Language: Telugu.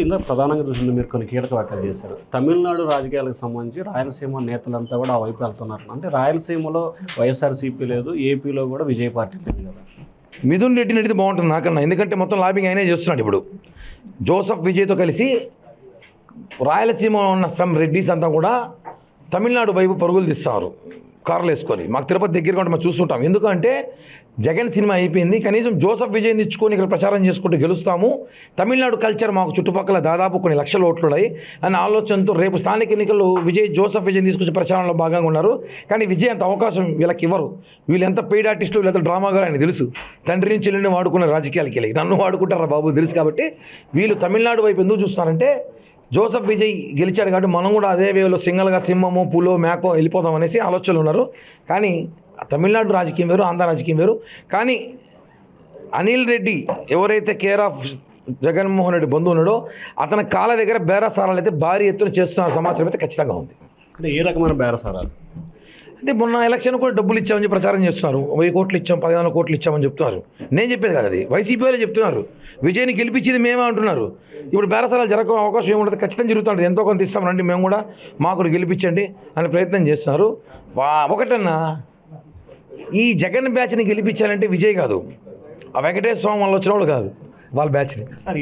ఇందులో ప్రధానంగా చూసింది మీరు కొన్ని కీలక వ్యాఖ్యలు చేశారు. తమిళనాడు రాజకీయాలకు సంబంధించి రాయలసీమ నేతలంతా కూడా ఆ వైపు వెళ్తున్నారు. అంటే రాయలసీమలో వైఎస్ఆర్సీపీ లేదు, ఏపీలో కూడా విజయ్ పార్టీ లేదు కదా. మిథున్ రెడ్డిని అడిగితే బాగుంటుంది నాకన్నా, ఎందుకంటే మొత్తం లాబింగ్ ఆయనే చేస్తున్నాడు. ఇప్పుడు జోసఫ్ విజయ్తో కలిసి రాయలసీమలో ఉన్న సమ్ రెడ్డిస్ అంతా కూడా తమిళనాడు వైపు పరుగులు తీస్తారు కార్లు వేసుకొని. మాకు తిరుపతి దగ్గరగా ఉంటే మనం చూస్తుంటాం. ఎందుకంటే జగన్ సినిమా అయిపోయింది, కనీసం జోసఫ్ విజయ్ని ఇచ్చుకొని ఇక్కడ ప్రచారం చేసుకుంటూ గెలుస్తాము, తమిళనాడు కల్చర్ మాకు చుట్టుపక్కల దాదాపు కొన్ని లక్షల ఓట్లు ఉన్నాయి అనే ఆలోచనతో రేపు స్థానిక ఎన్నికల్లో జోసఫ్ విజయ్ని తీసుకొచ్చి ప్రచారంలో భాగంగా ఉన్నారు. కానీ విజయ్ అంత అవకాశం వీళ్ళకి ఇవ్వరు. వీళ్ళు ఎంత పెయిడ్ ఆర్టిస్టులు, వీళ్ళంత డ్రామాగారు అని తెలుసు. తండ్రి నుంచి చెల్లిని వాడుకున్న రాజకీయాలకి వెళ్ళి నన్ను వాడుకుంటారా బాబు తెలుసు. కాబట్టి వీళ్ళు తమిళనాడు వైపు ఎందుకు చూస్తున్నారంటే జోసఫ్ విజయ్ గెలిచాడు కాబట్టి మనం కూడా అదే వేలో సింగల్గా సింహమో పులో మేకో వెళ్ళిపోదాం అనేసి ఆలోచనలు ఉన్నారు. కానీ తమిళనాడు రాజకీయం వేరు, ఆంధ్ర రాజకీయం వేరు. కానీ అనిల్ రెడ్డి ఎవరైతే కేర్ ఆఫ్ జగన్మోహన్ రెడ్డి బంధువు ఉన్నాడో అతని కాళ్ళ దగ్గర బేరసారాలు అయితే భారీ ఎత్తున చేస్తున్న సమాచారం అయితే ఖచ్చితంగా ఉంది. అంటే ఏ రకమైన బేరసారాలు? అంటే మొన్న ఎలక్షన్ కూడా డబ్బులు ఇచ్చామని చెప్పి ప్రచారం చేస్తున్నారు. 1000 కోట్లు ఇచ్చాం, 15 కోట్లు ఇచ్చామని చెప్తున్నారు. నేను చెప్పేది కాదు, అది వైసీపీ వాళ్ళే చెప్తున్నారు. విజయ్ని గెలిపించింది మేమే అంటున్నారు. ఇప్పుడు బేరసారాలు జరగడం అవకాశం ఏముంటుంది? ఖచ్చితంగా జరుగుతుంది. ఎంతో కొంత ఇస్తాం రండి, మేము కూడా మాకు గెలిపించండి అని ప్రయత్నం చేస్తున్నారు. ఒకటన్నా ఈ జగన్ బ్యాచ్ని గెలిపించాలంటే విజయ్ కాదు, ఆ వెంకటేశ్వర స్వామి వాళ్ళు వచ్చిన వాళ్ళు కాదు, వాళ్ళ బ్యాచ్ని.